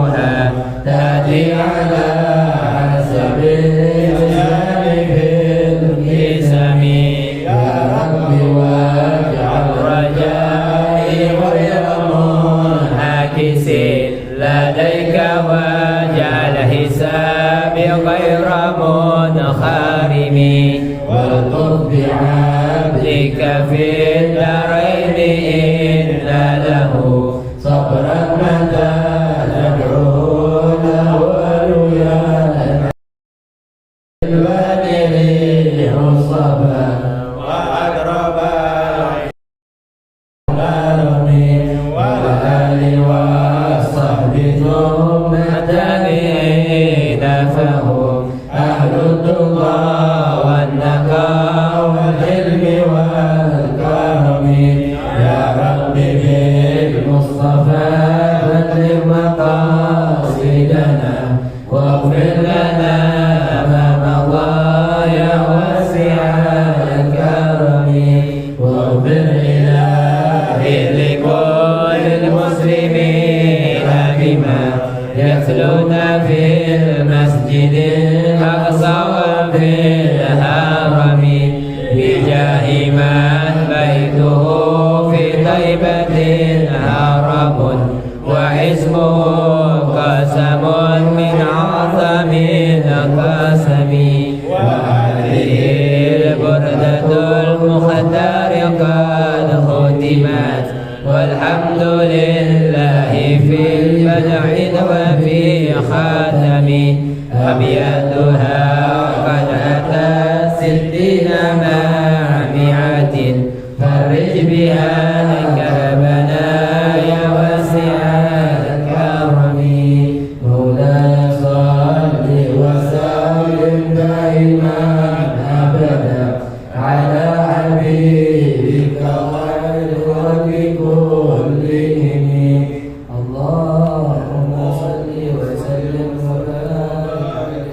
أقسامها تأتي على حسب الإسلام في القسم يا رب واجعل رجائي غير منعكس لديك واجعل حسابي غير منخرم والطف بعبدك في الدارين إن له صبرا متى تدعو له وليا البدر مصطفى وأقرب العالمين والآل والصحب ثم التابعين فهم أهل التقى والنقاء والعلم والكرم يا رب بالمصطفى بلغ مقاصدنا واغفر لنا ما مضى يا واسع الكرم واغفر إلهي لكل المسلمين بما يتلون في المسجد الأقصى وفي الحرم بجاه من بيته في طيبة هرم واسمه قسم من أعظم القسم وهذه البردة المختار قد ختمت والحمد لله في البدع وفي خاتم أبياتها قد أتت 60 مع 100 فرج بها كربنا يا واسع الكرم مولاي صل وسلم دائما أبدا على حبيبك خير الخلق كلهم اللهم صل وسلم وبارك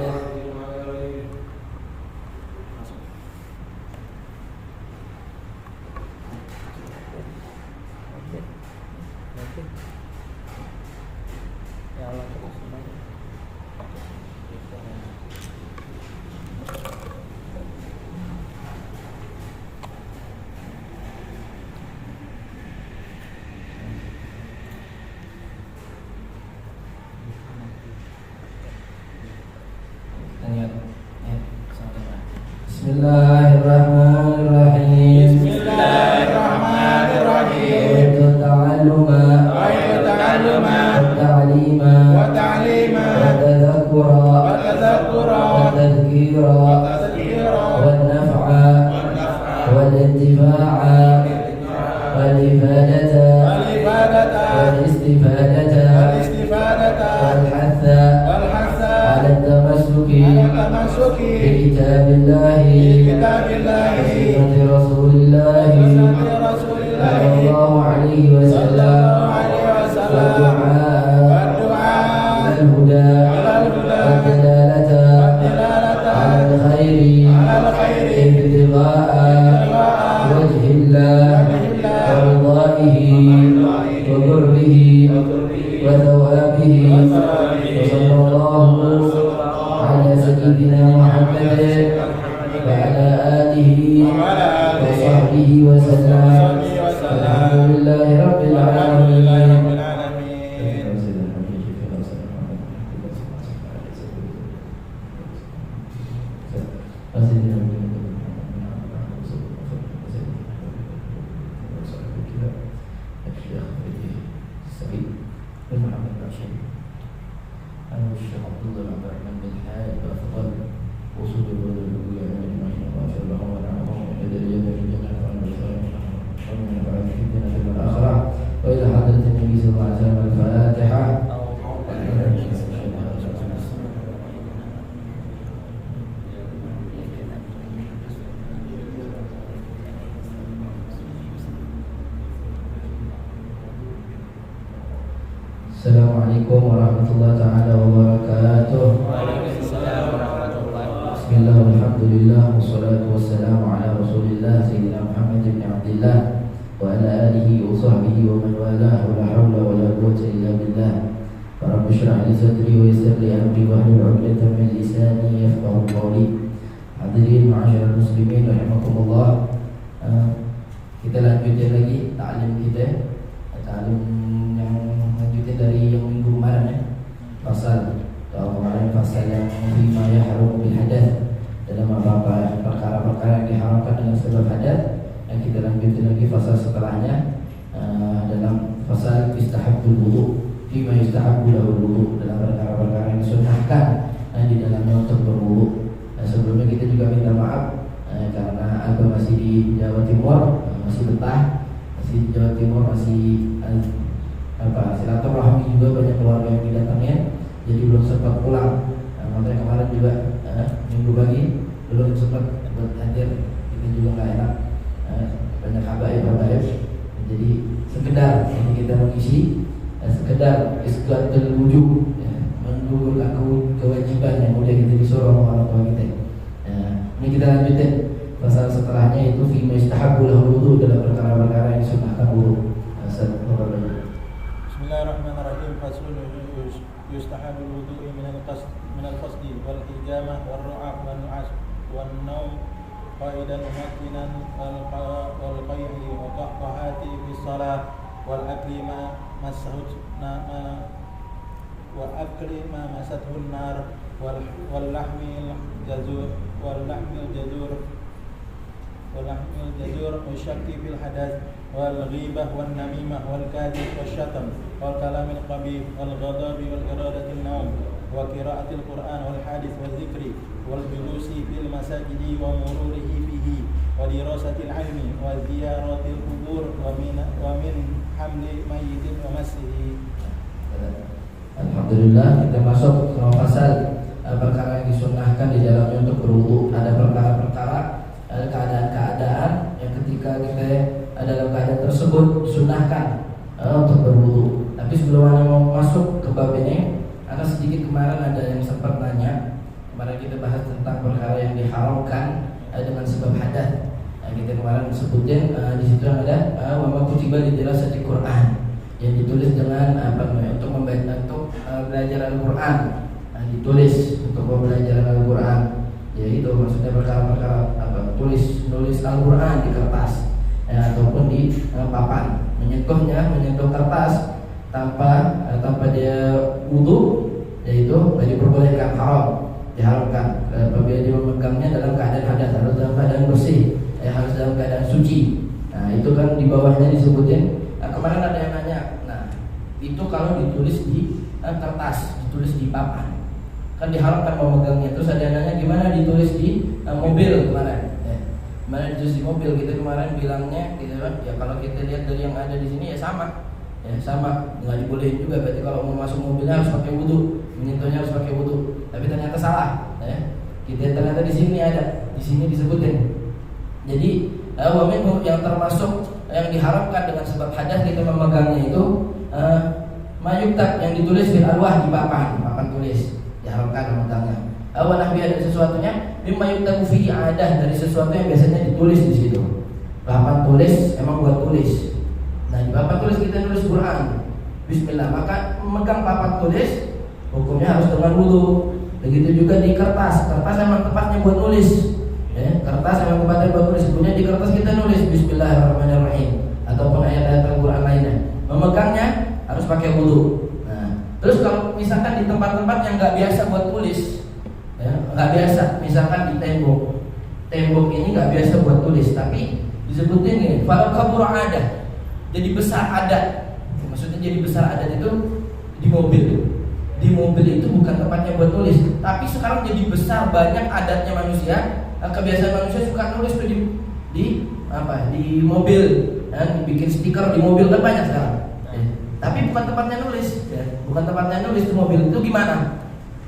Bismillahirrahmanirrahim. Bismillahirrahmanirrahim. Wa ta'lima wa tadhakkura wa tadhkira wa naf'a wal intifa'a wal ifadata wal istifadata wal hatha ala tamassuki بكتاب الله وسنة رسول الله صلى الله عليه وسلم والدعاء والهدى والدلالة على الخير ابتغاء وجه الله ورضائه وقربه وثوابه وصلى الله على سيدنا محمد وعلى آله وصحبه وسلم الحمد لله رب العالمين. وإلى حضرة النبي صلى الله عليه وسلم الفاتحة. Assalamualaikum warahmatullahi taala wabarakatuh. Waalaikumsalam warahmatullahi wabarakatuh. Bismillah, alhamdulillah, wassalatu wassalamu ala rasulillah Sayyidina Muhammad ibn Abdillah wa ala alihi wa sahbihi wa man walah wa la hawla wa la quwwata illa billah. Rabbi shrah li sadri wa yassir li amri wahlul 'uqdatam min lisani yafqahu qawli. Hadirin ma'asyiral muslimin rahimakumullah. Kita lanjutkan lagi ta'lim kita. Ta'lim yang lanjutkan dari yang minggu kemarin Pasal kemarin pasal yang lima yahrum bil hadath, dalam beberapa perkara-perkara yang diharamkan dengan sebab hadas. Dan kita lanjutkan lagi pasal setelahnya dalam pasal istahabbul wudu, fima yustahabbu lahul wudu, dalam perkara-perkara yang disunahkan di dalamnya untuk berwudu. Sebelumnya kita juga minta maaf karena Alba masih di Jawa Timur, masih betah, masih di Jawa Timur, masih silaturahmi juga, banyak keluarga yang didatangin, jadi belum sempat pulang. Makanya kemarin juga minggu pagi belum sempat buat hadir, itu juga nggak enak, banyak habaib. Jadi sekedar ini kita mengisi, sekedar isqatul wujub, menggugurkan kewajiban yang udah kita disuruh oleh orang tua kita. Ini kita lanjutin pasal setelahnya, itu fi mustahabul wudu, dalam perkara-perkara yang disunahkan wudu. Bismillahirrahmanirrahim. Faslun yustahabul wudu min al-qasdi wal hijamah wal ru'ab wal nu'as wan naum qaidan mumakkinan wal qayhi wa qahqahati fi shalah wal akli ma masathu an-nar wal lahmil jazur والشك في الحدث والغيبة والنميمة والكذب والشتم والكلام القبيح والغضب والإرادة النوم وقراءة القرآن والحديث والذكر والجلوس في المساجد ومروره فيه ودراسة العلم وزيارة القبور ومن حمل ميت ومسه. Alhamdulillah, kita masuk ke pasal perkara yang disunahkan di dalamnya untuk berwudu. Ada perkara-perkara, ada keadaan-keadaan yang ketika kita dalam keadaan tersebut disunahkan untuk berwudu. Tapi sebelum Anda mau masuk ke bab ini, Anda sedikit kemarin ada yang sempat nanya. Kemarin kita bahas tentang perkara yang diharamkan dengan sebab hadas. Kita kemarin sebutin di situ ada wa ma kutiba li dirasati Quran, yang ditulis dengan untuk membaca, untuk belajar Al-Quran. Ditulis untuk pembelajaran Al-Quran, yaitu maksudnya perkara-perkara nulis Al-Quran di kertas ataupun di papan, menyentuh kertas tanpa dia wudu, yaitu tidak diperbolehkan, diharamkan. Apabila dia memegangnya dalam keadaan hadas, harus dalam keadaan bersih, harus dalam keadaan suci. Nah itu kan di bawahnya disebutin. Kemarin ada yang nanya, itu kalau ditulis di kertas, ditulis di papan, kan diharapkan memegangnya. Terus ada yang nanya gimana ditulis di mobil kemarin? Kemarin ditulis di mobil, kita kemarin bilangnya gitu kan, ya kalau kita lihat dari yang ada di sini ya sama, nggak dibolehin juga. Berarti kalau mau masuk mobilnya harus pakai wudu, menyentuhnya harus pakai wudu. Tapi ternyata salah, kita ternyata di sini ada, di sini disebutin. Jadi wamin yang termasuk yang diharapkan dengan sebab hadas kita memegangnya itu mayuktab, yang ditulis fil alwah, di papan tulis, diharapkan memegangnya. Awanahbi, ada sesuatunya mimma yuktabu fi adah, dari sesuatu yang biasanya ditulis di situ. Papan tulis emang buat tulis. Nah di papan tulis kita tulis Quran, Bismillah, maka memegang papan tulis hukumnya harus dengan wudu. Begitu juga di kertas emang tempatnya buat nulis. Kertas emang tempatnya buat nulis. Punya di kertas kita nulis Bismillahirrahmanirrahim ataupun ayat-ayat Al-Quran lainnya. Memegangnya harus pakai wudu. Nah, terus kalau misalkan di tempat-tempat yang nggak biasa buat tulis, nggak biasa, misalkan di tembok ini nggak biasa buat tulis, tapi disebutin gini, falau kabura adat, jadi besar adat. Maksudnya jadi besar adat itu di mobil. Di mobil itu bukan tempatnya buat tulis, tapi sekarang jadi besar, banyak adatnya manusia. Kebiasaan manusia suka nulis tuh di mobil, bikin stiker di mobil kan banyak sekarang. Tapi bukan tempatnya nulis, bukan tempatnya nulis di mobil itu gimana?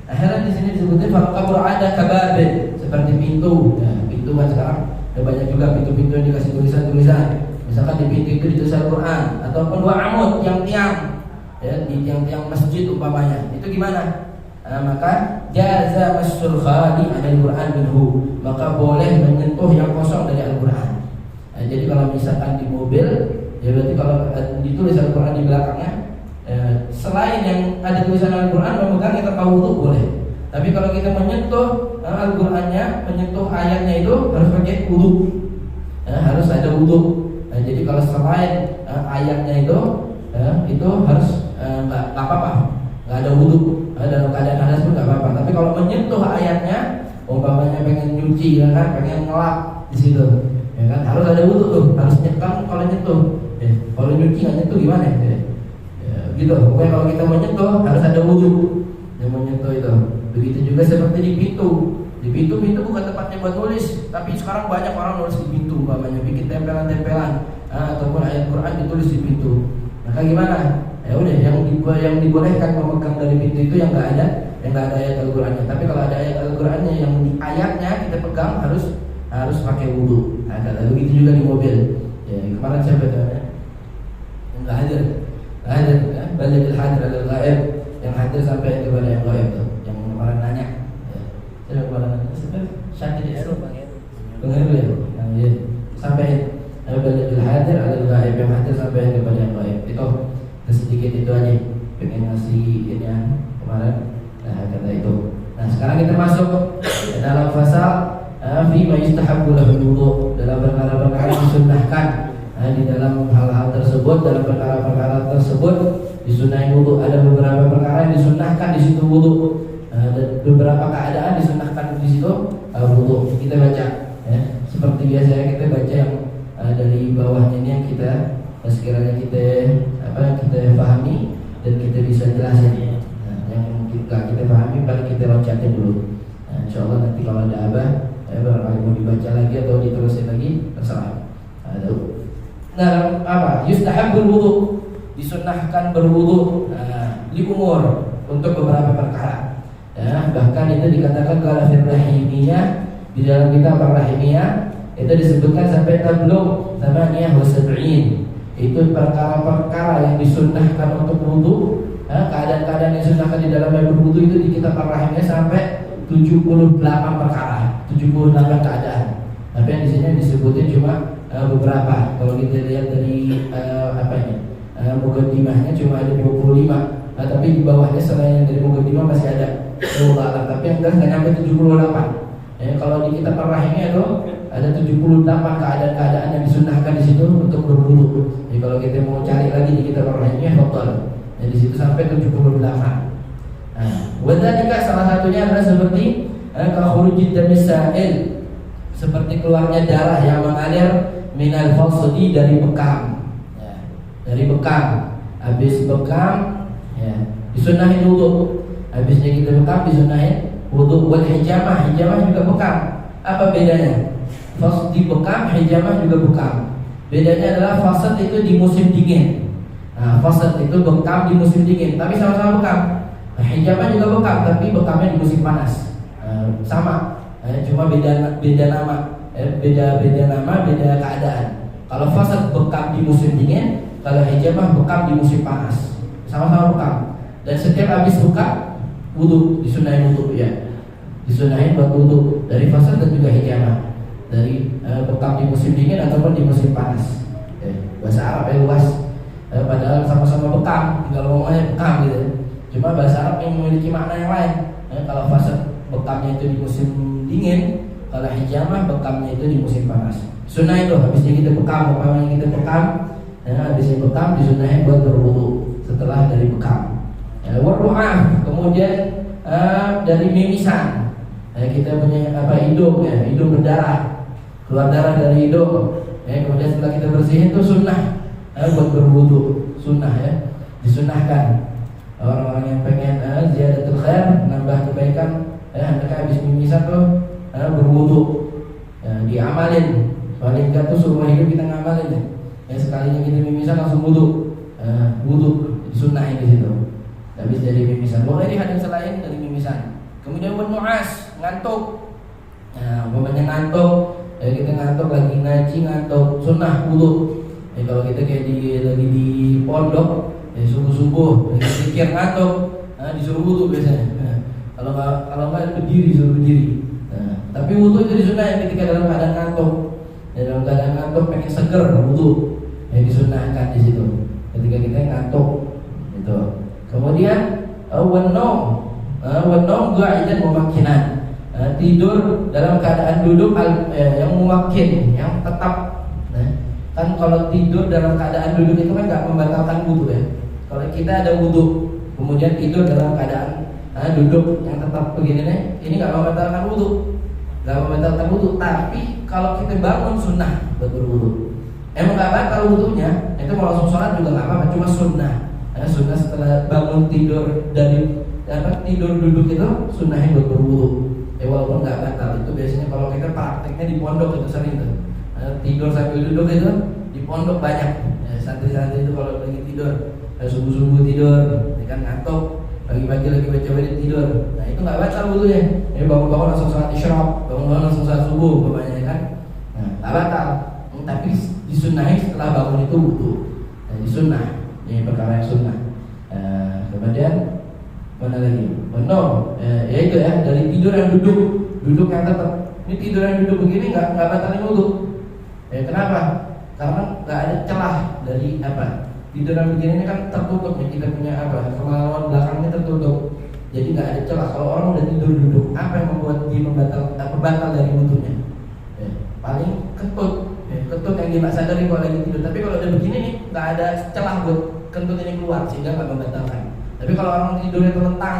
Akhirnya di sini disebutnya falau kabura ada kababe, seperti pintu. Pintu kan sekarang ada banyak juga pintu-pintu yang dikasih tulisan-tulisan. Misalkan di pintu itu ditulis Al-Quran, ataupun dua amud, tiang-tiang, di tiang-tiang masjid umpamanya. Itu gimana? Maka jaza masul khali anil Quran minhu, maka boleh menyentuh yang kosong dari Al-Quran. Jadi kalau misalkan di mobil, ya berarti kalau ditulis Al-Quran di belakangnya, selain yang ada tulisan Al-Quran memegang yang tanpa wudu boleh. Tapi kalau kita menyentuh Al-Qurannya, menyentuh ayatnya itu harus pakai wudu, harus ada wudu. Jadi kalau selain ayatnya itu harus nggak apa-apa, nggak ada wudu, dalam keadaan hadas pun nggak apa-apa. Tapi kalau menyentuh ayatnya, umpamanya pengen nyuci, ya kan, pengen ngelap di situ, ya kan, harus ada wudu tuh, harus nyetam kalau nyentuh. Kalau nyuci nggak nyentuh gimana? Gitu. Pokoknya kalau kita menyentuh harus ada wudu yang menyentuh itu. Begitu juga seperti di pintu. Di pintu bukan tempatnya buat nulis, tapi sekarang banyak orang nulis di pintu, umpamanya bikin tempelan-tempelan ataupun ayat Quran ditulis di pintu. Maka gimana? Ya udah, yang dibolehkan memegang dari pintu itu yang nggak ada ayat Al-Qurannya. Tapi kalau ada ayat Al-Qurannya yang di ayatnya kita pegang harus pakai wudu. Nah, begitu juga di mobil. Ya, kemarin siapa tanya? Nggak hadir, ya. Baligil hadir adalah ghaib, yang hadir sampai kepada yang ghaib tuh. Yang kemarin nanya. Saya kemarin nanya, Syakir itu pengen ya. Nah, ya. Sampai baligil hadir adalah ghaib, yang hadir sampai kepada yang ghaib. Itu sedikit itu aja. Pengen ngasih ini kemarin. Nah, kata itu. Nah, sekarang kita masuk dalam pasal fi ma yustahabbu lahu wudu, dalam perkara-perkara yang disunnahkan. Di dalam hal-hal tersebut, dalam perkara-perkara tersebut disunahi wudu. Ada beberapa perkara yang disunnahkan di situ wudu. Dan beberapa keadaan disunnahkan di situ wudu. Kita baca, ya. Seperti biasa kita baca yang dari bawahnya ini yang kita sekiranya kita pahami dan kita bisa jelasin. Yang kita pahami paling kita loncatin dulu. Insyaallah nanti kalau ada barangkali mau dibaca lagi atau diterusin lagi terserah. Nah, yustahabbul wudu, disunnahkan berwudu di umur untuk beberapa perkara. Ya, bahkan itu dikatakan kalau rahimiyah, di dalam kitab rahimiyah itu disebutkan sampai tablugh thamaniyah wa sab'in. Itu perkara-perkara yang disunnahkan untuk wudu, keadaan-keadaan yang disunnahkan di dalam berwudu itu di kitab rahimiyah sampai 78 perkara, 78 keadaan. Tapi yang di sini disebutin cuma beberapa. Kalau kita lihat dari mukaddimahnya cuma ada 25. Tapi di bawahnya selain dari mukaddimah masih ada. Tapi yang jelas nggak nyampe 78. Kalau di kitab Ar-Rahimiyah itu ada 78 keadaan-keadaan yang disunnahkan di situ untuk berwudu. Jadi kalau kita mau cari lagi di kitab Ar-Rahimiyah, total. Di situ sampai 78. Wadhalika salah satunya adalah seperti khurujid damis sa'il, seperti keluarnya darah yang mengalir minal falsati, dari bekam, ya, dari bekam. Habis bekam, ya, disunahin wudu. Habisnya kita bekam disunahin wudu. Wal hijamah juga bekam. Apa bedanya? Falsati bekam, hijamah juga bekam. Bedanya adalah falsat itu di musim dingin. Falsat itu bekam di musim dingin, tapi sama-sama bekam. Hijamah juga bekam, tapi bekamnya di musim panas. Sama, cuma beda nama. Beda nama, beda keadaan. Kalau fasad bekam di musim dingin, kalau hijamah bekam di musim panas. Sama-sama bekam. Dan setiap habis buka wudu, disunahin wudu, ya. Disunahin buat wudu dari fasad dan juga hijamah. Dari bekam di musim dingin ataupun di musim panas. Bahasa Arab yang luas. Padahal sama-sama bekam, tinggal ngomongnya bekam gitu. Cuma bahasa Arab yang memiliki makna yang lain. Kalau fasad bekamnya itu di musim dingin, kalau hijamah bekamnya itu di musim panas. Sunnah itu habisnya kita bekam, umpamanya kita bekam, habisnya bekam disunahin buat berwudu setelah dari bekam. Warru'ah, kemudian dari mimisan. Kita punya hidung, ya, hidung berdarah, keluar darah dari hidung. Kemudian setelah kita bersihin itu sunnah buat berwudu, sunnah, ya, disunnahkan. Orang-orang yang pengen ziyadatul khair, nambah kebaikan, mereka habis mimisan tuh berwudu, diamalin. Paling enggak tuh seumur hidup kita ngamalin, ya. Sekalinya kita mimisan langsung wudu, disunahin di situ. Habis dari mimisan, boleh dihadang selain dari mimisan. Kemudian nu'as, ngantuk. Umpamanya ngantuk, kita ngantuk lagi ngaji, ngantuk, sunnah wudu. Kalau kita kayak lagi di pondok, subuh-subuh lagi zikir ngantuk, disuruh wudu biasanya. Kalau nggak berdiri, suruh berdiri. Tapi wudu itu disunahin ketika dalam keadaan ngantuk. Dalam keadaan ngantuk pengen seger, wudu, disunahkan di situ. Ketika kita ngantuk, gitu. Kemudian wanom qa'idan mumakkinan, tidur dalam keadaan duduk yang mumakkin, yang tetap. Kan kalau tidur dalam keadaan duduk itu kan nggak membatalkan wudu ya. Kalau kita ada wudu kemudian tidur dalam keadaan duduk yang tetap begini nih, ini nggak membatalkan wudu, Tapi kalau kita bangun sunnah buat berwudu. Emang nggak batal wudunya, itu mau langsung sholat juga nggak apa-apa, cuma sunnah. Sunnah setelah bangun tidur dari tidur duduk itu sunnahnya buat berwudu. Walaupun nggak batal, itu biasanya kalau kita prakteknya di pondok itu sering tuh. Tidur sambil duduk itu di pondok banyak. Santri-santri itu kalau lagi tidur, subuh-subuh tidur, kan ngantuk, pagi-pagi lagi baca wirid tidur. Nah itu nggak batal wudunya. Bangun-bangun langsung sholat isyraq, bangun-bangun langsung sholat subuh, umpamanya kan. Nah nggak batal, tapi disunnahi setelah bangun itu wudu. Disunnah, ini perkara yang sunnah. Kemudian mana lagi? Ya itu ya, dari tidur yang duduk yang tetap. Ini tidur yang duduk begini nggak batalin wudu. Kenapa? Karena nggak ada celah dari tidur yang begini ini kan tertutup ya, kita punya kemauan belakangnya tertutup, jadi nggak ada celah. Kalau orang udah tidur duduk, apa yang membuat dia batal dari wudunya? Paling kentut yang dia nggak sadari kalau lagi tidur. Tapi kalau udah begini nih nggak ada celah buat kentut ini keluar sehingga nggak membatalkan. Tapi kalau orang tidurnya terlentang,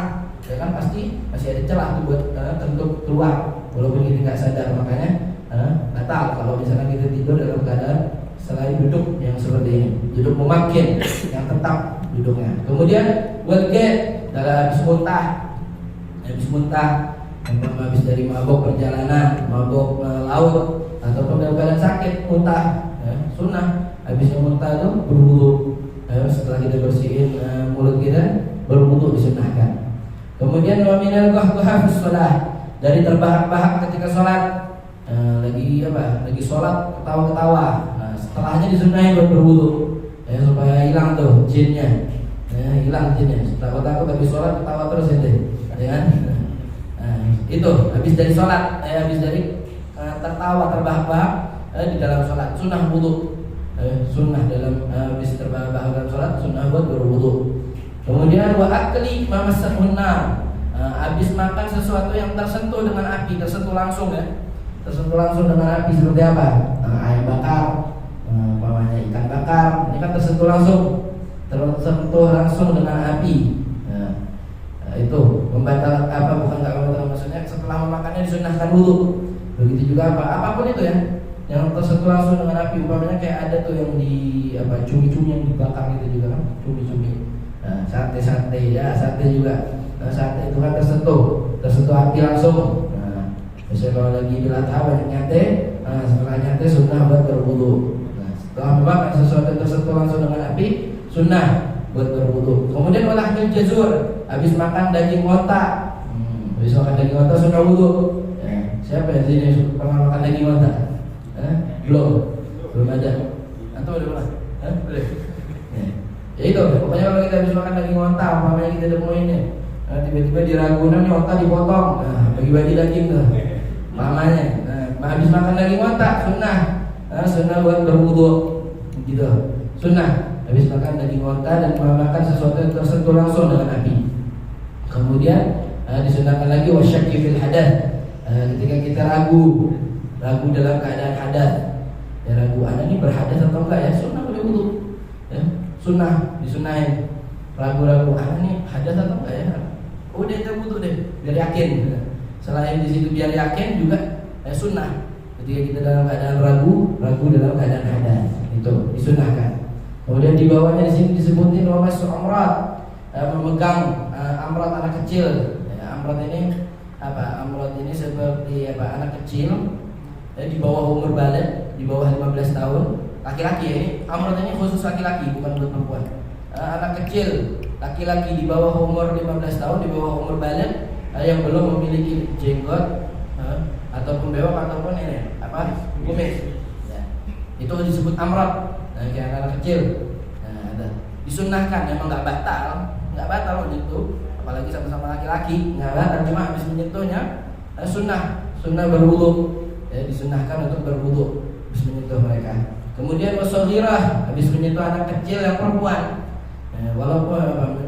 ya kan pasti masih ada celah tuh buat kentut keluar walaupun kita nggak sadar. Makanya batal kalau misalnya kita tidur dalam keadaan selain duduk yang seperti ini, duduk mumakkin yang tetap duduknya. Kemudian walgate dalam habis muntah, habis dari mabok perjalanan, mabok laut, ataupun dalam keadaan sakit muntah, sunnah habisnya muntah itu berwudu. Setelah kita bersihin mulut kita berwudu disunnahkan. Kemudian wa minal qahqahah fi shalah, dari terbahak-bahak ketika sholat. Lagi sholat ketawa-ketawa. Setelahnya disunahi buat berwudu supaya hilang tuh jinnya. Hilang jinnya. Takut-takut habis sholat ketawa terus ya kan? Itu habis dari sholat, habis dari tertawa terbahak-bahak di dalam sholat, sunnah wudu. Sunnah dalam habis terbahak-bahak dalam sholat, sunnah buat berwudu. Kemudian wa akli ma massahun nar, habis makan sesuatu yang tersentuh dengan api, tersentuh langsung dengan api seperti apa? Ayam bakar, umpamanya ikan bakar, ini kan tersentuh langsung dengan api. Itu membatal bukan nggak membatal, maksudnya setelah memakannya disunahkan wudu. Begitu juga apapun itu ya, yang tersentuh langsung dengan api, umpamanya kayak ada tuh yang di cumi-cumi yang dibakar gitu juga kan, cumi-cumi. Sate ya, sate juga. Sate itu kan tersentuh api langsung. Misalnya kalau lagi Idul Adha banyak nyate, setelah nyate sunnah buat berwudu. Setelah memakan sesuatu yang tersentuh langsung dengan api, sunnah buat berwudu. Kemudian walahmil jazur, habis makan daging onta, sunnah wudu. Siapa yang sini pernah makan daging onta? Belum ada. Antum udah pernah? Boleh. Ya itu, pokoknya kalau kita habis makan daging onta, umpamanya kita demuinnya, tiba-tiba di Ragunan nih onta dipotong, bagi-bagi daging tuh. Mamanya, habis makan daging onta, sunnah buat berwudu, gitu. Sunnah habis makan daging onta dan makan sesuatu yang tersentuh langsung dengan api. Kemudian disunnahkan lagi wasyakki fil hadath, ketika kita ragu dalam keadaan hadas, ragu anak ini berhadas atau enggak ya, sunnah boleh wudu, ya. Sunnah disunahin. Ragu-ragu anak ini hadas atau enggak ya, udah kita wudu deh, biar yakin. Selain di situ biar yakin juga sunnah. Ketika kita dalam keadaan ragu dalam keadaan hadas, itu disunahkan. Kemudian di bawahnya di sini disebutin wamas amrat, memegang amrat anak kecil. Amrat ini seperti anak kecil di bawah umur baligh, di bawah 15 tahun, laki-laki ya, ini amrat ini khusus laki-laki, bukan buat perempuan. Anak kecil laki-laki di bawah umur 15 tahun, di bawah umur baligh, yang belum memiliki jenggot ataupun bewok ataupun ini kumis, ya. Itu disebut amrat. Kayak anak kecil. Disunnahkan, memang nggak batal menyentuh, apalagi sama-sama laki-laki, nggak batal, cuma habis menyentuhnya sunnah berwudu, ya, disunnahkan untuk berwudu habis menyentuh mereka. Kemudian wasoghirah, habis menyentuh anak kecil yang perempuan, Walaupun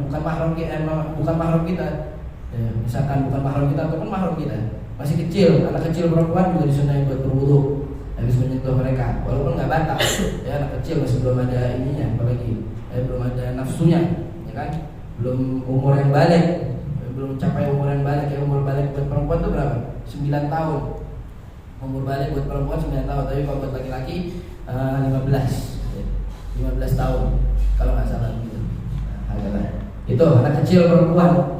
bukan mahram kita, misalkan bukan mahram kita ataupun mahram kita, masih kecil, anak kecil perempuan juga disunahi buat berwudu habis menyentuh mereka, walaupun nggak batal. Ya, anak kecil masih belum ada ininya, apalagi belum ada nafsunya, ya kan, belum umur yang balik, belum capai umur yang balik. Ya, umur balik buat perempuan itu berapa? 9 tahun. Umur balik buat perempuan 9 tahun, tapi kalau buat laki-laki 15 tahun kalau nggak salah gitu. Itu anak kecil perempuan,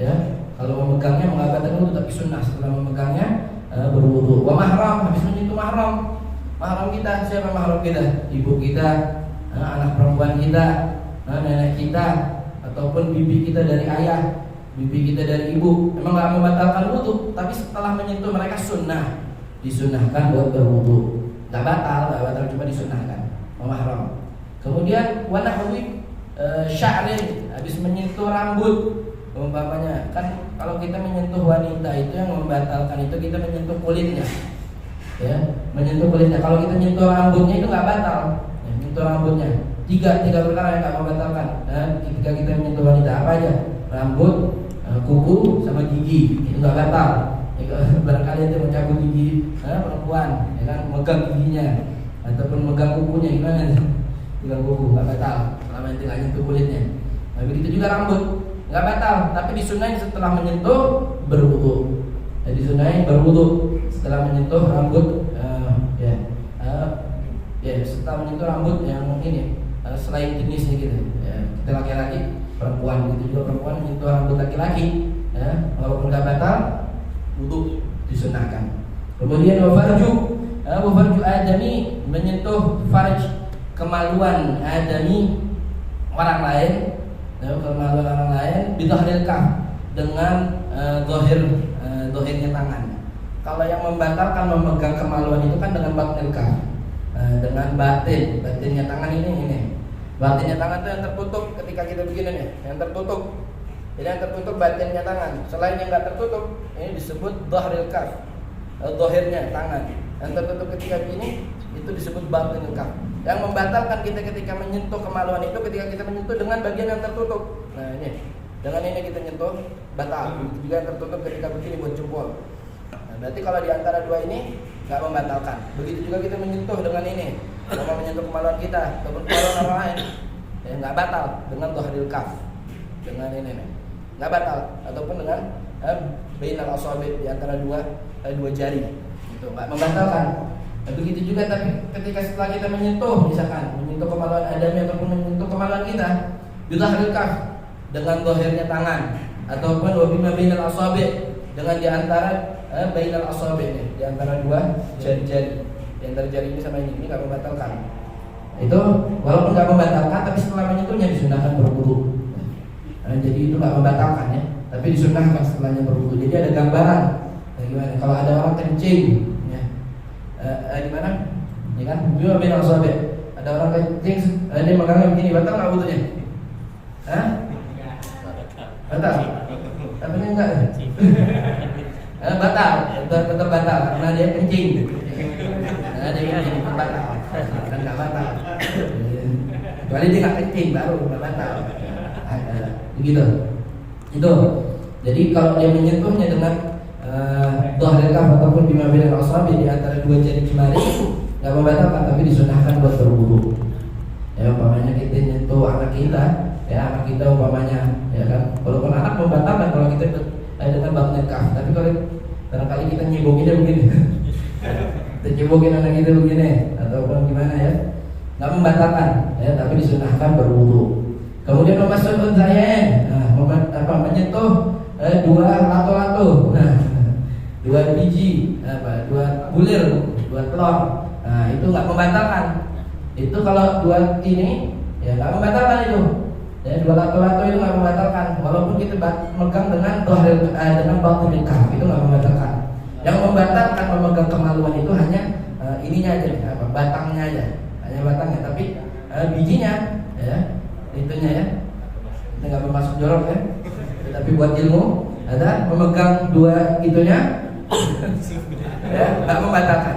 ya, kalau memegangnya mengabaikan wudu, tapi sunnah setelah memegangnya berwudu. Wa mahram, habis menyentuh mahram. Mahram kita siapa? Mahram kita ibu kita, anak perempuan kita, nenek kita, ataupun bibi kita dari ayah, bibi kita dari ibu. Memang nggak membatalkan wudu, tapi setelah menyentuh mereka sunnah, disunnahkan buat berwudu. Nggak batal, cuma disunnahkan. Wa mahram. Kemudian wa nahwi sya'rin, habis menyentuh rambut. Umpamanya kan kalau kita menyentuh wanita itu yang membatalkan itu kita menyentuh kulitnya, ya, menyentuh kulitnya. Kalau kita menyentuh rambutnya itu nggak batal, ya, menyentuh rambutnya. Tiga perkara yang nggak membatalkan ketika kita menyentuh wanita, apa aja? Rambut, kuku, sama gigi, itu nggak batal. Ya, barangkali itu mencabut gigi perempuan, ya kan, megang giginya ataupun megang kukunya, gimana? Megang kuku nggak batal selama itu nggak nyentuh kulitnya. Nah, begitu juga rambut nggak batal, tapi disunahi setelah menyentuh berwudu. Ya, disunahi berwudu setelah menyentuh rambut, setelah menyentuh rambut yang ini selain jenisnya gitu. Ya, kita laki-laki, perempuan gitu juga, perempuan menyentuh rambut laki-laki, ya, walaupun nggak batal, wudu disunahkan. Kemudian wafarju adami, menyentuh farj, kemaluan adami orang lain. Kemaluan orang lain bidhahril kaf, dengan dohirnya tangan. Kalau yang membatalkan memegang kemaluan itu kan dengan batnil kaf, dengan batinnya tangan ini. Batinnya tangan itu yang tertutup ketika kita begini nih, yang tertutup. Jadi yang tertutup batinnya tangan. Selain yang nggak tertutup, ini disebut dhahril kaf, dohirnya tangan. Yang tertutup ketika begini itu disebut batnil kaf. Yang membatalkan kita ketika menyentuh kemaluan itu ketika kita menyentuh dengan bagian yang tertutup. Nah, ini dengan ini kita nyentuh batal. Juga yang tertutup ketika begini buat jempol. Nah, berarti kalau di antara dua ini nggak membatalkan. Begitu juga kita menyentuh dengan ini, kalau menyentuh kemaluan kita ataupun kemaluan orang lain, ya nggak batal dengan dhahril kaf, dengan ini nih, nggak batal. Ataupun dengan bainal asabi, di antara dua jari, itu nggak membatalkan. Nah, begitu juga tapi ketika setelah kita menyentuh, misalkan menyentuh kemaluan adami ataupun menyentuh kemaluan kita, bidhahril kaf, dengan dohirnya tangan, ataupun wabima bainal asabi, dengan di antara bainal asabi ini, di antara dua jari-jari, di antara jari ini sama ini nggak membatalkan. Itu walaupun nggak membatalkan, tapi setelah menyentuhnya disunahkan berwudu. Nah, jadi itu nggak membatalkan ya, tapi disunahkan setelahnya berwudu. Jadi ada gambaran. Nah, gimana? Kalau ada orang kencing, gimana? Ya kan? Bima bainal asabi. Ada orang kencing, dia megangnya begini, batal nggak wudunya? Hah? Batal? Tapi ini enggak. Batal, tetap batal karena dia kencing. Nah, dia kencing batal. Dan enggak batal. Kecuali dia enggak kencing baru enggak batal. Begitu. Itu. Jadi kalau dia menyentuhnya dengan dhahril kaf ataupun bima bainal asabi, di antara dua jari jemari, enggak membatalkan tapi disunahkan buat berwudu. Ya, umpamanya kita nyentuh anak kita, ya anak kita umpamanya, ya kan, walaupun anak membatalkan kalau kita dengan batnil kaf, tapi kalau barangkali kita nyebokinnya begini, kita nyebokin anak kita begini, ataupun gimana ya, nggak membatalkan, ya, tapi disunahkan berwudu. Kemudian memasukkan unsayain, menyentuh dua lato-lato, dua biji, dua bulir, dua telur, nah itu nggak membatalkan. Itu kalau dua ini, ya nggak membatalkan itu. Ya, dua lato-lato itu nggak membatalkan, walaupun kita megang dengan dengan batnil kaf, itu nggak membatalkan. Yang membatalkan memegang kemaluan itu hanya ininya aja, batangnya aja, hanya batangnya, tapi bijinya, ya, itunya ya, itu nggak bermasuk jorok ya. Tapi buat ilmu, ada memegang dua itunya, ya, nggak membatalkan,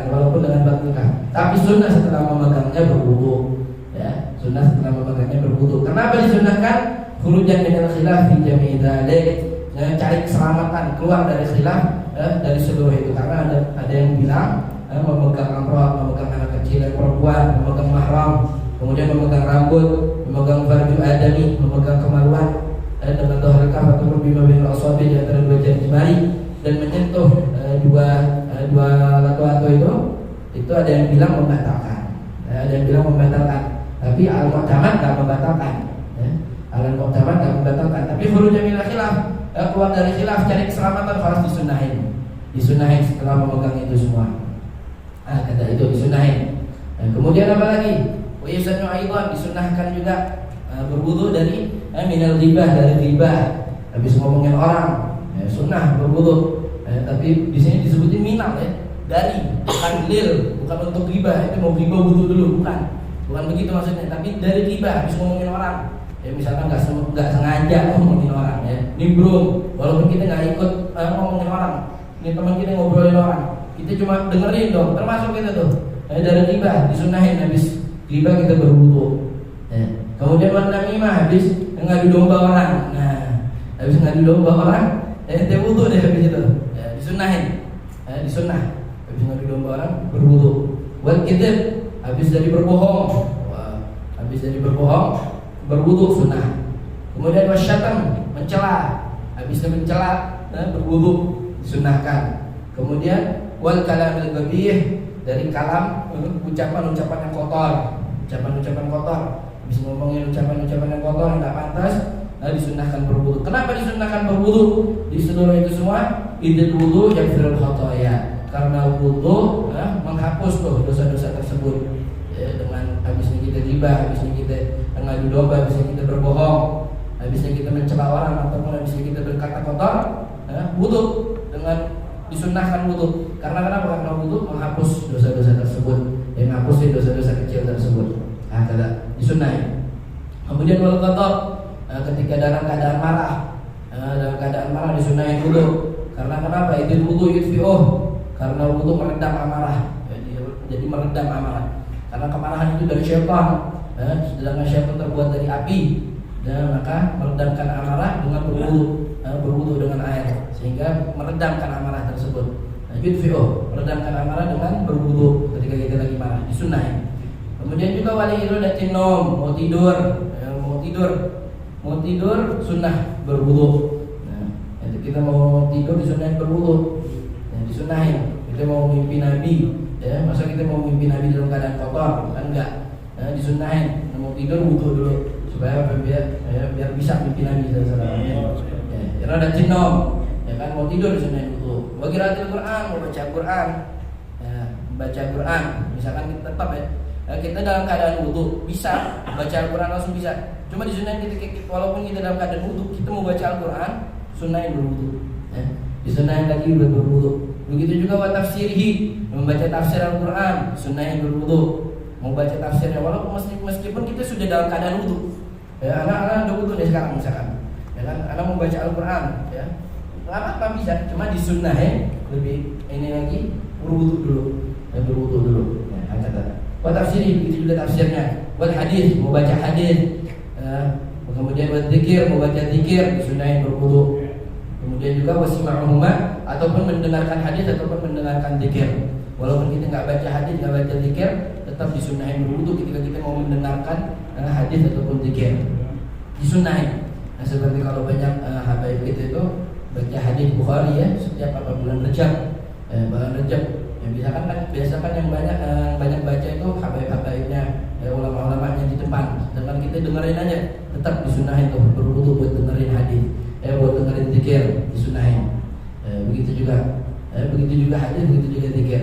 walaupun dengan batnil kaf. Tapi sunnah setelah memegangnya berwudu, ya. sunnah setelah memegangnya berwudu. Kenapa disunahkan? Khurujan minal khilaf fi jami'i dzalik, cari keselamatan keluar dari khilaf dari seluruh itu. Karena ada yang bilang memegang amrod, memegang anak kecil yang perempuan, memegang mahram, kemudian memegang rambut, memegang farju adami, memegang kemaluan dengan dohar kaf ataupun bima bin asabi di antara dua jari jemari dan menyentuh dua lato-lato itu ada yang bilang membatalkan, ada yang bilang membatalkan. Tapi al-mu'tamad tidak membatalkan, al-mu'tamad tidak membatalkan. Tapi khurujan minal khilaf, keluar dari khilaf, cari keselamatan harus disunahin setelah memegang itu semua. Kata itu disunahin. Kemudian apa lagi? Wa yusannu aidan, disunahkan juga berwudu dari minal ghibah, dari ghibah. Habis ngomongin orang, sunnah berwudu. Tapi di sini disebutin minal dari, bukan lil, bukan untuk ghibah. Itu mau ghibah wudu dulu, bukan begitu maksudnya. Tapi dari ghibah, habis ngomongin orang. Misalkan nggak sengaja ngomongin orang, nimbrung, walaupun kita nggak ikut ngomongin orang. Ini teman kita ngobrolin orang, kita cuma dengerin dong, termasuk kita tuh dari ghibah, disunahin habis ghibah kita berwudu. Kemudian wan namimah, habis ngadu domba orang. Habis ngadu domba orang, dia wudu deh habis itu. Disunahin, disunah. Habis ngadu domba orang berwudu. Wal kadzib, habis dari berbohong. Habis dari berbohong berwudu sunnah. Kemudian wasyatam, mencela. Habis mencela berwudu disunahkan. Kemudian wal kalamil ghabih, dari kalam ucapan-ucapan yang kotor, ucapan-ucapan kotor. Habis ngomongin ucapan-ucapan yang kotor yang tidak pantas, disunahkan berwudu. Kenapa disunahkan berwudu? Di seluruh itu semua idul wudu yaghfirul khotoya. Karena wudu menghapus tuh dosa-dosa tersebut. Dengan habisnya kita ghibah, habisnya kita ngadu domba, habisnya kita berbohong, habisnya kita mencela orang ataupun habisnya kita berkata kotor, wudu dengan disunahkan wudu. Karena kenapa? Karena wudu menghapus dosa-dosa tersebut, menghapusin dosa-dosa kecil tersebut. Kata disunahi. Kemudian wal ghadab, ketika dalam keadaan marah, disunahi wudu. Karena kenapa? Itu wudu yudfi'uh, karena wudu meredam amarah. Jadi meredam amarah. Karena kemarahan itu dari syaitan, sedangkan syaitan terbuat dari api, dan maka meredamkan amarah dengan berwudu dengan air, sehingga meredamkan amarah tersebut. Yudfi'uh, meredamkan amarah dengan berwudu ketika kita lagi marah, disunahi. Kemudian juga wali iradatin nom, mau tidur sunnah berwudu. Itu kita mau tidur disunahin berwudu, disunahin. Kita mau mimpi Nabi, masa kita mau mimpi Nabi dalam keadaan kotor? Kan enggak. Disunahin, mau tidur wudu dulu supaya biar bisa mimpi Nabi sallallahu. Iradatin nom, kan mau tidur disunahin wudu. Wa qiraatul Quran, mau baca Quran. Baca Quran, misalkan kita tetap kita dalam keadaan wudu bisa baca Al-Quran langsung bisa. Cuma disunahin kita walaupun kita dalam keadaan wudu, kita mau baca Al-Quran, sunahin berwudu. Disunahin lagi berwudu. Begitu juga wa tafsirihi, membaca tafsir Al-Quran, sunahin berwudu. Mau baca tafsirnya walaupun meskipun kita sudah dalam keadaan wudu. Anak-anak udah wudu nih sekarang misalkan. Kan anak mau baca Al-Quran, nggak apa-apa bisa. Cuma disunahin lebih ini lagi berwudu dulu. Berwudu dulu. Kata. Wa tafsiri, begitu juga tafsirnya. Wal hadis, mau baca hadis. Kemudian wa dzikir, mau baca dzikir, disunahin berwudu. Kemudian juga wasima'uhuma, ataupun mendengarkan hadis ataupun mendengarkan dzikir. Walaupun kita enggak baca hadis, enggak baca dzikir, tetap disunahin berwudu ketika kita mau mendengarkan hadis ataupun dzikir. Disunahin. Seperti kalau banyak habaib kita itu baca hadis Bukhari setiap bulan Rajab. Bulan Rajab. Biasakan yang banyak baca itu habaib-habaibnya, ulama-ulamanya di depan. Sedangkan kita dengerin aja, tetap disunahin tuh berwudu buat dengerin hadis, buat dengerin zikir, disunahin. Begitu juga hadis, begitu juga zikir.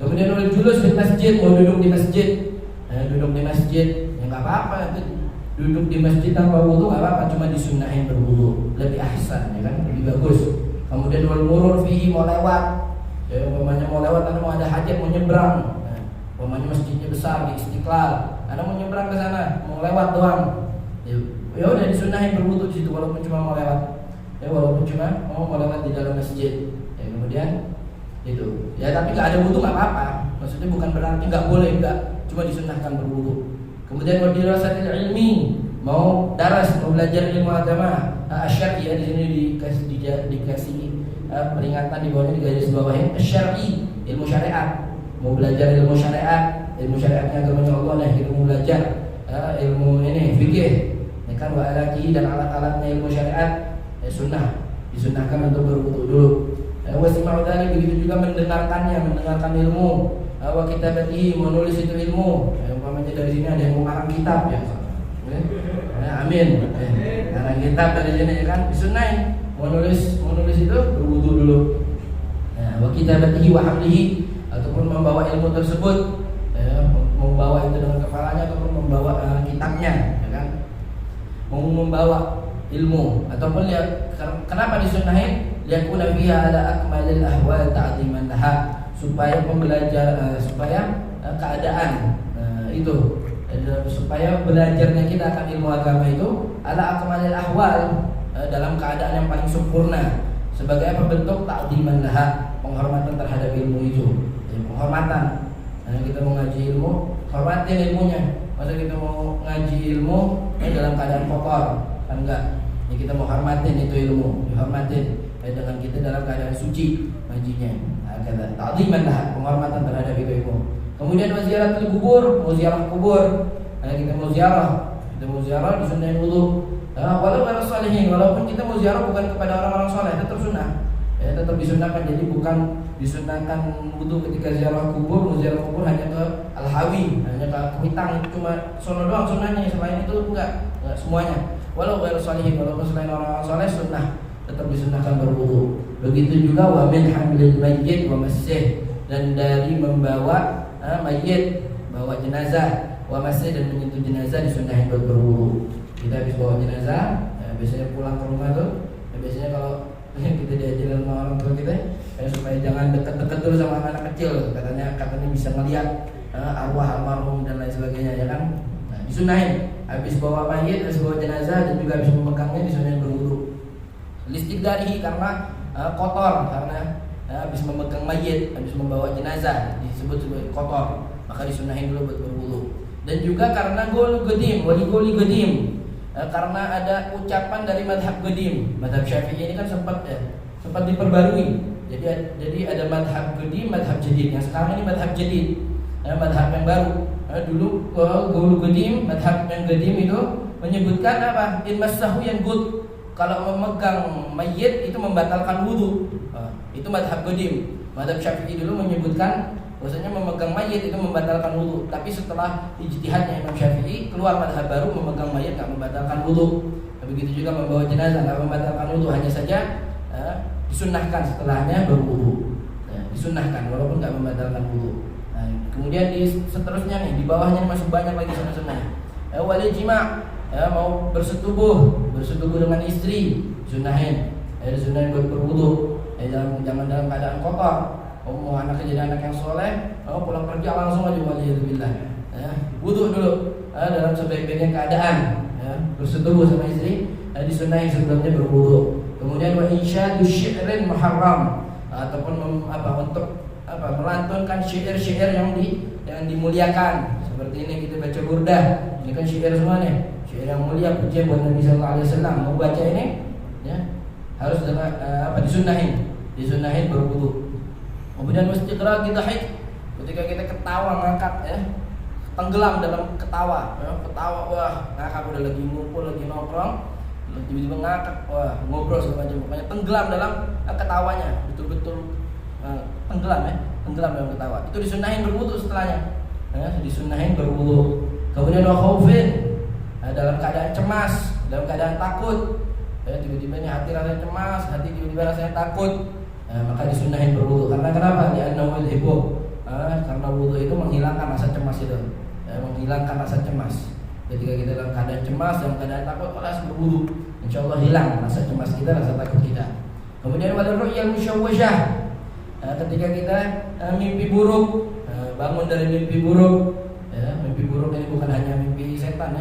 Kemudian oleh julus di masjid, mau duduk di masjid, nggak apa-apa. Duduk di masjid tanpa wudu nggak apa-apa, cuma disunahin berwudu, lebih ahsan, lebih bagus. Kemudian wal murur fihi, mau lewat. Umpamanya mau lewat, anda mau ada hajat, mau nyebrang. Umpamanya masjidnya besar di Istiqlal, anda mau nyebrang ke sana, mau lewat doang. Ya udah disunahin berwudu di situ walaupun cuma mau lewat. Walaupun cuma mau lewat di dalam masjid. Kemudian itu. Tapi nggak ada wudu nggak apa-apa. Maksudnya bukan berarti nggak boleh, cuma disunahkan berwudu. Kemudian wa dirasatil ilmi, mau daras, mau belajar ilmu agama syar'i, di sini dikasih peringatan di bawahnya, di garis bawahin syar'i, ilmu syariat. Mau belajar ilmu syariat, ilmu syariatnya agamanya Allah, nah kita mau belajar ilmu ini fikih, ya kan, wa alati dan alat-alatnya ilmu syariat, sunnah, disunnahkan untuk berwudu dulu. Wasima'u dzalik, begitu juga mendengarkan ilmu, wa kitabatihi, menulis itu ilmu. Umpamanya dari sini ada yang mau ngarang kitab ya. Amin. Ngarang kitab dari sini ya kan, disunnahin. Menulis itu berwudu dulu. Wa kitabatihi wa hamlihi, ataupun membawa ilmu tersebut, membawa itu dengan kepalanya ataupun membawa kitabnya, ya kan? Mau membawa ilmu ataupun ya, kenapa disunnahin? Yakuna fiha ala akmalil ahwal ta'ziman laha, supaya pembelajar supaya keadaan itu, supaya belajarnya kita akan ilmu agama itu ala akmalil ahwal, dalam keadaan yang paling sempurna, sebagai apa? Bentuk ta'ziman laha, penghormatan terhadap ilmu itu. Jadi penghormatan. Kita mau ngaji ilmu, hormatin ilmunya. Masa kita mau ngaji ilmu dalam keadaan kotor, kan enggak? Ya kita mau hormatin itu ilmu, dihormatin. Dengan kita dalam keadaan suci ngajinya. Kata ta'ziman laha, penghormatan terhadap itu ilmu. Kemudian ziaratul kubur, mau ziarah kubur. Kita mau ziarah disunnahin wudu. Walau para salihin, walaupun kita mau ziarah bukan kepada orang-orang soleh, tetap sunnah. Tetap disunnahkan. Jadi bukan disunnahkan wudu ketika ziarah kubur. Mau ziarah kubur hanya ke Al-Hawi, hanya ke Kuitang, cuma sono doang sunnahnya. Selain itu enggak semuanya. Walau para salihin, walaupun selain orang-orang soleh, sunnah tetap disunnahkan berwudu. Begitu juga wa min hamlil mayyit wa masih, dan dari membawa mayyit, bawa jenazah, wa masih, dan menyentuh jenazah disunnahin buat berwudu. Kita habis bawa jenazah, biasanya pulang ke rumah tuh, biasanya kalau kita diajarin sama orang tua kita, supaya jangan dekat-dekat dulu sama anak kecil, katanya bisa ngelihat arwah almarhum dan lain sebagainya, ya kan? Nah, disunnahin habis bawa mayit, habis bawa jenazah, dan juga habis memegangnya disunnahin berwudu. Listiqdarihi, karena kotor, karena habis memegang mayit, habis membawa jenazah disebut sebagai kotor, maka disunnahin dulu buat berwudu. Dan juga karena gol gedim, wali goli gedim, karena ada ucapan dari madhab gedim. Madhab Syafi'i ini kan sempat diperbarui. Jadi ada madhab gedim, madhab jadid. Yang sekarang ini madhab jadid, madhab yang baru. Dulu gol gedim, madhab yang gedim itu menyebutkan apa? In masahu yang good, kalau memegang mayit itu membatalkan wudu. Itu madhab gedim. Madhab Syafi'i dulu menyebutkan bahwasanya memegang mayit itu membatalkan wudu. Tapi setelah ijtihadnya Imam Syafi'i, keluar madhab baru, memegang mayit tidak membatalkan wudu. Begitu juga membawa jenazah tidak membatalkan wudu, hanya saja disunnahkan setelahnya berwudu. Disunnahkan walaupun tidak membatalkan wudu. Kemudian seterusnya nih, di bawahnya masih banyak lagi sunnah-sunnah. Wal jima', mau bersetubuh dengan istri, sunnahin. Sunnahin buat berwudu. Jangan dalam keadaan kotor. Mau anaknya jadi anak yang soleh, pulang kerja langsung aja waliyadzubillah. Wudu dulu dalam sebaik-baiknya keadaan. Bersetubuh sama istri, disunnahin sebelumnya berwudu. Kemudian wa insyadu syi'rin muharram, ataupun untuk melantunkan syair-syair yang dimuliakan. Seperti ini kita baca burdah, ini kan syair semua nih, syair yang mulia, pujian buat Nabi sallallahu alaihi wasallam. Mau baca ini ya harus dengan disunnahin berwudu. Kemudian istiqra kita ketika kita ketawa ngangkat, tenggelam dalam ketawa, ketawa, wah ngakak, udah lagi ngumpul, lagi nongkrong, tiba-tiba ngakak, wah ngobrol segala macam, pokoknya tenggelam dalam ketawanya, betul-betul tenggelam dalam ketawa. Itu disunnahin berwudu setelahnya, disunnahin berwudu. Kemudian wa khaufin, dalam keadaan cemas, dalam keadaan takut, tiba-tiba ini hati rasanya cemas, hati tiba-tiba rasanya takut, maka disunnahin berwudu. Karena kenapa? Li'annahu yudhibu, karena wudu itu menghilangkan rasa cemas itu, menghilangkan rasa cemas. Ketika kita dalam keadaan cemas, dalam keadaan takut, harus berwudu. Insyaallah hilang rasa cemas kita, rasa takut kita. Kemudian wal ru'yal musyawwashah, ketika kita mimpi buruk, bangun dari mimpi buruk, mimpi buruk ini bukan hanya mimpi setan,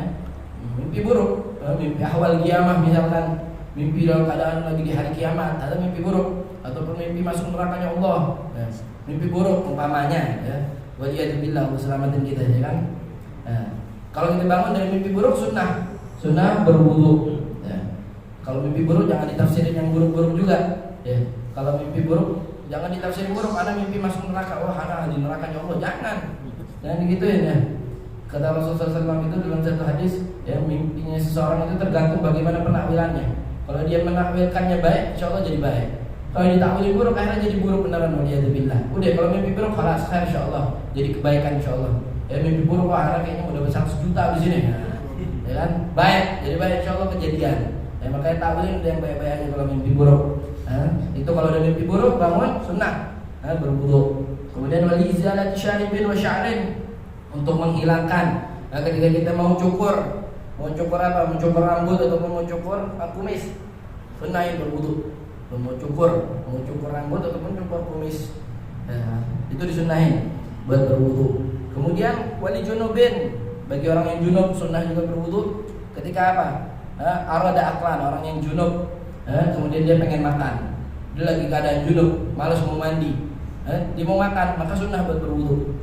mimpi buruk, mimpi ahwal kiamah, misalkan mimpi dalam keadaan lagi di hari kiamat, atau mimpi buruk, ataupun mimpi masuk nerakanya Allah, mimpi buruk umpamanya, waliyadzubillah, Allah selamatin kita, ya kan. Kalau kita bangun dari mimpi buruk sunnah berwudu. Ya. Kalau mimpi buruk jangan ditafsirin yang buruk-buruk juga. Ya. Kalau mimpi buruk jangan ditafsirin buruk, karena mimpi masuk neraka. Wah, anak di neraka ya Allah, jangan digituin ya. Kata Rasulullah SAW itu dalam satu hadis, ya, mimpinya seseorang itu tergantung bagaimana penakwilannya. Kalau dia menakwilkannya baik, insya Allah jadi baik. Kalau ditakwilin buruk, akhirnya jadi buruk beneran. Waliyadzubillah. Udah, kalau mimpi buruk, khalas, khair insya Allah, jadi kebaikan insya Allah. Ya, mimpi buruk, wah, akhirnya kayaknya udah besar 1 juta di sini. Ya kan, baik, jadi baik insya Allah kejadian. Ya, makanya takwilin udah yang baik-baik aja kalau mimpi buruk. Itu kalau udah mimpi buruk, bangun sunnah, berwudu. Kemudian wali izalati syaribin wa sya'rin, untuk menghilangkan. Ketika kita mau cukur apa? Mencukur rambut ataupun mau cukur kumis, sunnahin berwudu. Mau cukur rambut ataupun cukur kumis, itu disunnahin buat berwudu. Kemudian wali junubin, bagi orang yang junub sunnah juga berwudu. Ketika apa? Arada aklan, orang yang junub, kemudian dia pengen makan, dia lagi keadaan junub, malas mau mandi, dia mau makan, maka sunnah buat berwudu.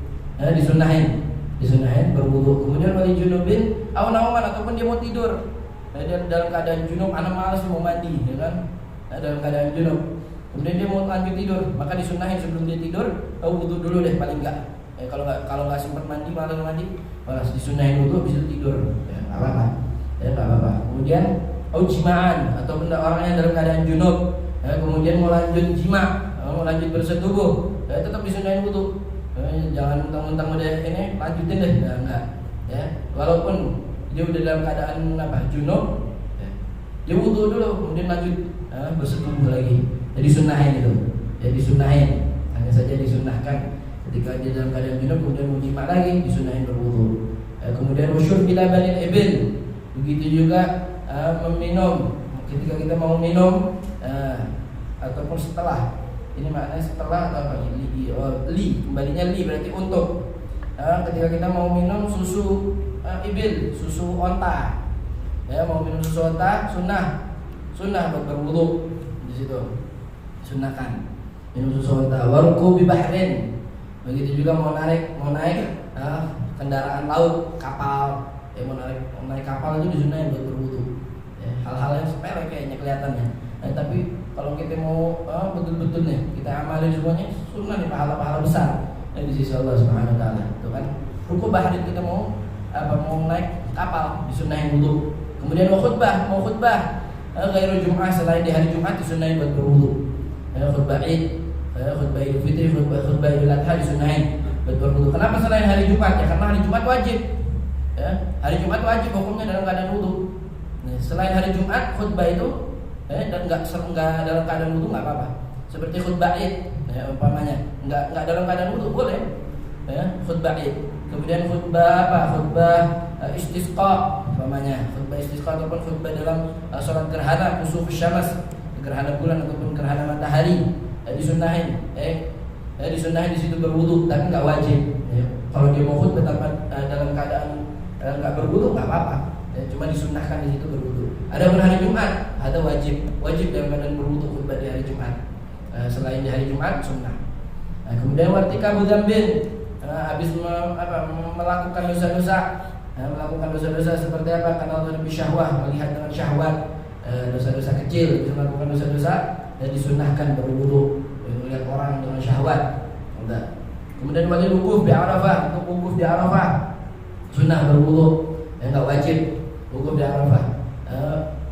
Disunnahin berwudu. Kemudian wali junubin aw nauman, ataupun dia mau tidur, dia dalam keadaan junub, anak malas mau mandi, ya kan, dalam keadaan junub, kemudian dia mau lanjut tidur, maka disunnahin sebelum dia tidur wudu dulu deh paling enggak. Kalau nggak sempat mandi, malas disunnahin wudu bisa tidur, ya nggak apa-apa. Kemudian jima'an, atau benda orang yang dalam keadaan junub, kemudian mau lanjut jima', mau lanjut bersetubuh, tetap disunnahin wudu. Jangan mentang-mentang udah ini lanjutin deh, enggak. Ya, walaupun dia udah dalam keadaan junub, dia wudu dulu, kemudian lanjut bersetubuh lagi. Jadi sunnahin itu, hanya saja disunnahkan ketika dia dalam keadaan junub kemudian mau jima' lagi, disunahin berwudu. Kemudian usyur bila balil ibil, begitu juga meminum ketika kita mau minum, ataupun setelah. Ini maknanya setelah atau apa? Li, kembalinya li berarti untuk. Ketika kita mau minum susu ibil, susu onta, ya, mau minum susu onta, sunnah buat berwudu di situ, sunnahkan minum susu onta. Warku bi bahrin, begitu juga mau naik kendaraan laut, kapal, ya, mau naik kapal itu disunnahin buat berwudu. Ya, hal-hal yang sepele kayaknya kelihatannya, tapi kalau kita mau betul-betul nih kita amalin semuanya, sunnah nih, pahala-pahala besar di sisi Allah Subhanahu Wa Taala. Itu kan rukuk bahari, kita mau naik kapal disunnahin wudu. Kemudian mau khutbah ghairu Jum'ah, selain di hari Jumat disunnahin buat berwudu. Khutbah Id, khutbah Idul Fitri, khutbah Idul Adha disunnahin buat berwudu. Kenapa selain hari Jumat? Ya karena hari Jumat wajib. Ya, hari Jumat wajib hukumnya dalam keadaan wudu. Nah, selain hari Jumat khutbah itu dan nggak dalam keadaan wudu nggak apa-apa. Seperti khutbah Id, ya, umpamanya nggak dalam keadaan wudu boleh, ya, khutbah Id. Kemudian khutbah istisqa, umpamanya khutbah istisqa ataupun khutbah dalam sholat gerhana, kusuf syams, gerhana bulan ataupun gerhana matahari, disunnahin, disunnahin di situ berwudu, tapi nggak wajib. Ya. Kalau dia mau khutbah dalam keadaan nggak berwudu nggak apa-apa. Cuma disunnahkan di situ berwudu. Adapun hari Jumat, ada wajib dalam keadaan berwudu khutbah di hari Jumat. Selain di hari Jumat sunnah. Kemudian wartika budzambin, habis melakukan dosa-dosa seperti apa? Karena lebih syahwah, melihat dengan syahwat, dosa-dosa kecil, bisa melakukan dosa-dosa dan disunnahkan berwudu, melihat orang dengan syahwat. Kemudian wali wukuf di Arafah, untuk wukuf di Arafah sunnah berwudu, enggak wajib. Wukuf di Arafah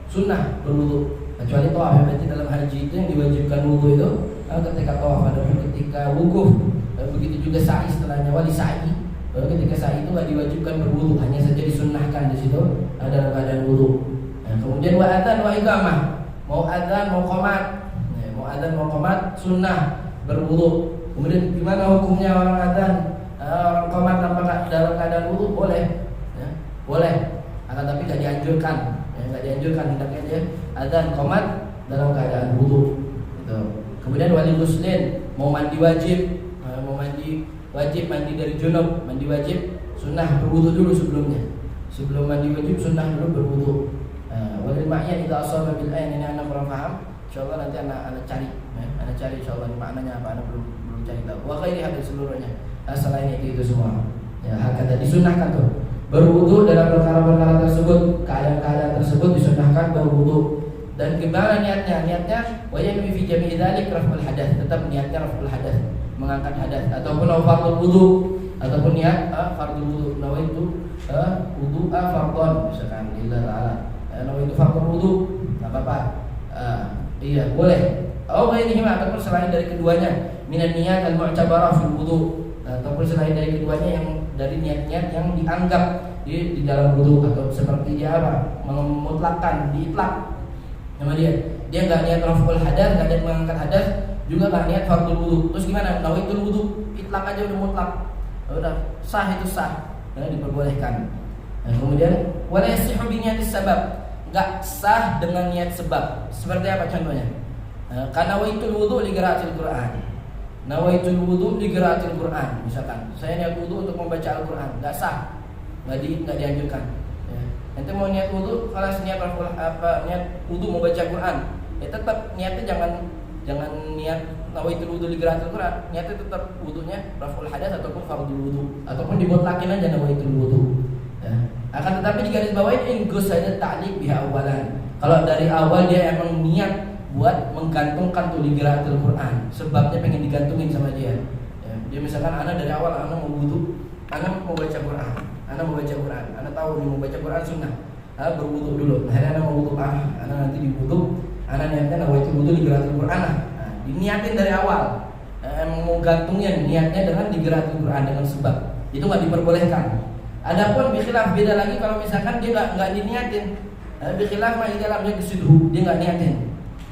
sunnah berwudu, kecuali tawaf. Berarti dalam haji itu yang diwajibkan wudu itu ketika tawaf. Adapun ketika wukuf, begitu juga sa'i setelahnya wali sa'i, ketika sa'i itu nggak diwajibkan berwudu, hanya saja disunnahkan di situ dalam keadaan wudu. Kemudian wa adzan wa iqamah, mau adzan mau qomat sunnah berwudu. Kemudian gimana hukumnya orang adzan, orang qomat dalam keadaan wudu? Boleh, akan tapi tidak dianjurkan, hendaknya dia adzan qomat dalam keadaan wudu. Gitu. Kemudian wali ghuslin, mau mandi wajib, mandi dari junub, mandi wajib, sunnah berwudu dulu sebelumnya. Sebelum mandi wajib sunnah dulu berwudu. Walil ma'ya idza asaba bil ain, ini anak kurang paham. Insyaallah nanti anak cari, insyaallah maknanya apa, anak belum cari tahu. Wa ghairi hadis seluruhnya. Selain itu semua. Ya, hakata disunnahkan tuh. berwudu dalam perkara-perkara tersebut, keadaan-keadaan tersebut disunahkan berwudu. Dan gimana niatnya? Niatnya wa yanwi fi jami'i dzalik raf'ul hadath, tetap niatnya raf'ul hadath, mengangkat hadas, ataupun fardhu wudu, ataupun niat fardhu wudu, nawaitu wudu fardhon misalkan lillah taala, nawaitu fardhu wudu, enggak apa-apa. Iya, boleh. Ini ataupun selain dari keduanya, minan niat al-mu'tabarah fil wudu, ataupun selain dari keduanya yang dari niat-niat yang dianggap di dalam wudu, atau seperti dia apa? Memutlakkan, diitlak sama dia nggak niat raf'ul hadas, nggak niat mengangkat hadas, juga nggak niat fardhu wudu. Terus gimana? Nawaitul wudu, itlak aja udah mutlak, udah sah, itu sah, diperbolehkan. Nah, kemudian wala yasihu bi niyatis sabab, nggak sah dengan niat sebab. Seperti apa contohnya? Karena nawaitul wudu li qiraatil Qur'an, nawaitul wudu li qiraatil Qur'an, misalkan saya niat wudu untuk membaca Al-Qur'an, nggak sah, nggak dianjurkan. Nanti mau niat wudu, kalau niat niat wudu mau baca Quran, ya tetap niatnya jangan niat nawaitul wudu li qiraatil Quran, niatnya tetap wudunya raf'ul hadas ataupun fardhu wudu, ataupun dimutlakin aja nawaitul wudu. Ya. Akan tetapi di garis bawah ini inggus saja ta'liq biha awalan. Kalau dari awal dia emang niat buat menggantungkan tuh li qiraatil Quran, sebabnya pengen digantungin sama dia. Ya. Dia misalkan anak dari awal anak mau wudu, anak mau baca Quran. Anak mau baca Quran, anak tahu nih mau baca Quran sunnah, berwudu dulu. Akhirnya anak mau wudu, anak nanti diwudu, anak niatnya nawaitul wudu li qiraatil Quran. Diniatin dari awal, mau gantungnya niatnya dengan li qiraatil Quran dengan sebab, itu nggak diperbolehkan. Adapun bikhilaf, beda lagi kalau misalkan dia nggak diniatin, bikhilaf mah di dalamnya kesuduh, dia nggak niatin.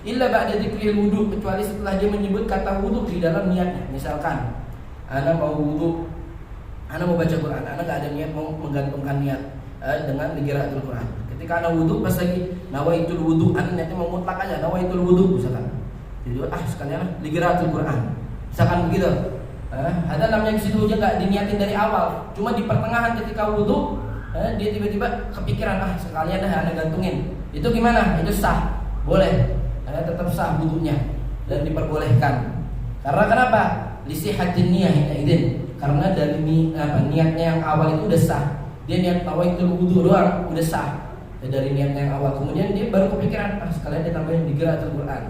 Illa ba'da dzikril wudu, kecuali setelah dia menyebut kata wudu di dalam niatnya. Misalkan anak mau wudu, anak mau baca Quran, anak gak ada niat mau menggantungkan niat dengan qiraatul Quran. Ketika anak wudu, pas lagi nawaitul wudu, anak niatnya mau mutlak aja nawaitul wudu misalkan. Jadi sekalian qiraatul Quran. Misalkan begitu. Ada namanya situ aja gak diniatin dari awal. Cuma di pertengahan ketika wudu, dia tiba-tiba kepikiran, sekalian dah anak gantungin. Itu gimana? Itu sah. Boleh. Tetap sah wudunya dan diperbolehkan. Karena kenapa? Lisihatin niyah ini. Karena dari niatnya yang awal itu udah sah. Dia niat nawaitul wudu doang udah sah dari niatnya yang awal. Kemudian dia baru kepikiran, sekalian dia tambahin di qiraatul Quran.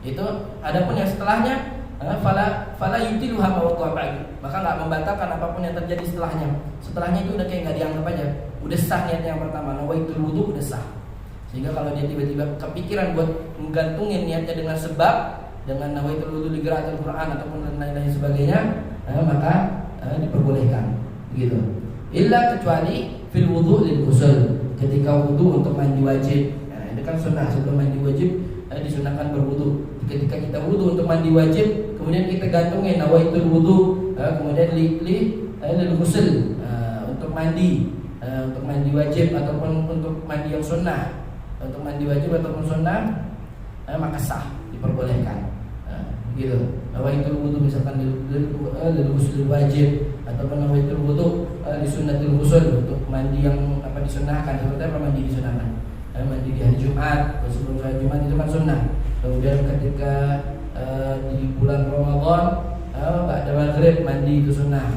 Itu adapun yang setelahnya fala yutiluha ma waqa'a ba'du. Maka enggak membatalkan apapun yang terjadi setelahnya. Setelahnya itu udah kayak enggak dianggap aja. Udah sah niatnya yang pertama, nawaitul wudu udah sah. Sehingga kalau dia tiba-tiba kepikiran buat menggantungin niatnya dengan sebab, dengan nawaitul wudu li qiraatil Quran ataupun lain-lain sebagainya, maka diperbolehkan begitu. Illa kecuali fil wudu lil ghusl, ketika wudu untuk mandi wajib. Ini kan sunnah, sebelum mandi wajib disunahkan berwudu. Ketika kita wudu untuk mandi wajib, kemudian kita gantungin nawaitul wudu, kemudian lil ghusl, untuk mandi wajib ataupun untuk mandi yang sunnah. Untuk mandi wajib ataupun sunnah, maka sah, diperbolehkan. Gitu. Nawaitul wudu misalkan lil ghusl wajib ataupun nawaitul wudu li sunnatil ghusl, untuk mandi yang disunahkan. Seperti apa mandi disunahkan? Mandi di hari Jumat, sebelum sholat Jumat itu kan sunnah. Kemudian ketika di bulan Ramadan, ba'da maghrib mandi itu sunnah.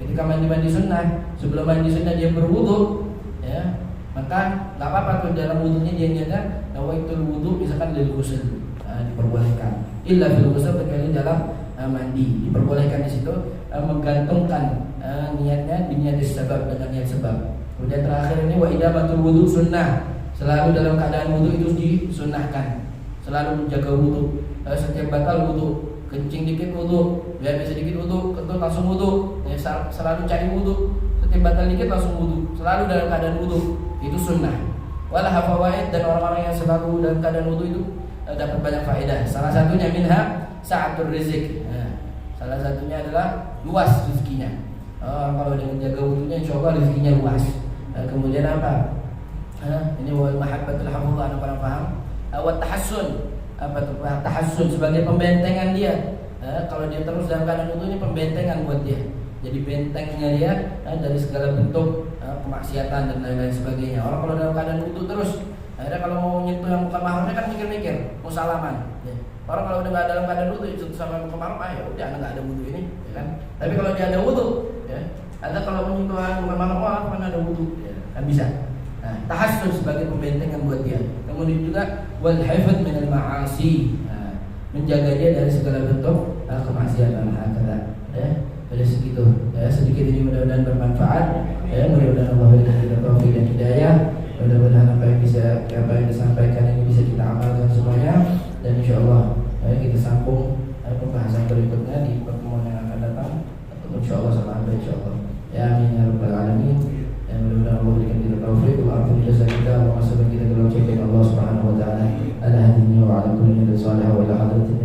Ketika mandi sunnah, sebelum mandi sunnah dia berwudu, ya, maka nggak apa-apa tuh dalam wudunya dia niatnya nawaitul wudu misalkan lil ghusl, diperbolehkan. Illa fil ghusl, kecuali dalam mandi, diperbolehkan di situ menggantungkan niatnya di niat sebab dengan niat sebab. Kemudian terakhir ini wa idamatul wudu sunnah, selalu dalam keadaan wudu itu disunnahkan, selalu menjaga wudu. Setiap batal wudu, kencing dikit wudu, ya bisa dikit wudu, kentut langsung wudu, ya, selalu cari wudu. Setiap batal dikit langsung wudu, selalu dalam keadaan wudu, itu sunnah. Walah fawaid, dan orang-orang yang selalu dalam keadaan wudu itu dapat banyak faedah. Salah satunya minha sa'atur rizq. Salah satunya adalah luas rezekinya. Kalau dia menjaga wudunya, insyaallah rezekinya luas. Kemudian apa? Ini wal mahabbatul hafizah, anda pernah paham? Wa tahassun, apa itu tahassun? Sebagai pembentengan dia. Kalau dia terus dalam keadaan wudu, ini pembentengan buat dia. Jadi bentengnya dia dari segala bentuk kemaksiatan dan lain-lain sebagainya. Orang kalau dalam keadaan wudu terus, akhirnya kalau mau nyentuh yang bukan mahramnya kan mikir-mikir, mau salaman. Ya. Orang kalau udah nggak dalam keadaan wudu, itu sama yang bukan mahram, ya udah nggak ada wudu ini, ya kan? Tapi kalau dia ada wudu, ya, Atau kalau menyentuh malam, wah mana ada wudu, ya, kan bisa. Nah, tahassun sebagai pembentengan buat dia. Kemudian juga wal hifdz minal ma'asi, menjaga dia dari segala bentuk kemaksiatan. Kata ya, dari segitu ya, sedikit ini mudah-mudahan bermanfaat ya, mudah-mudahan Allah berikan kita taufik dan hidayah, mudah-mudahan apa yang disampaikan ini bisa kita amalkan semuanya, dan insyaallah ya, kita sambung pembahasan berikutnya di pertemuan yang akan datang, insyaallah sama Anda insyaallah ya, amin ya rabbal alamin. Ya, mudah-mudahan Allah berikan kita taufik, wa'afu jasa kita, wa masukkan kita ke dalam ciptaan Allah Subhanahu wa taala, ala hadinihi wa ala kulli nabiyyin salih wa ila hadratin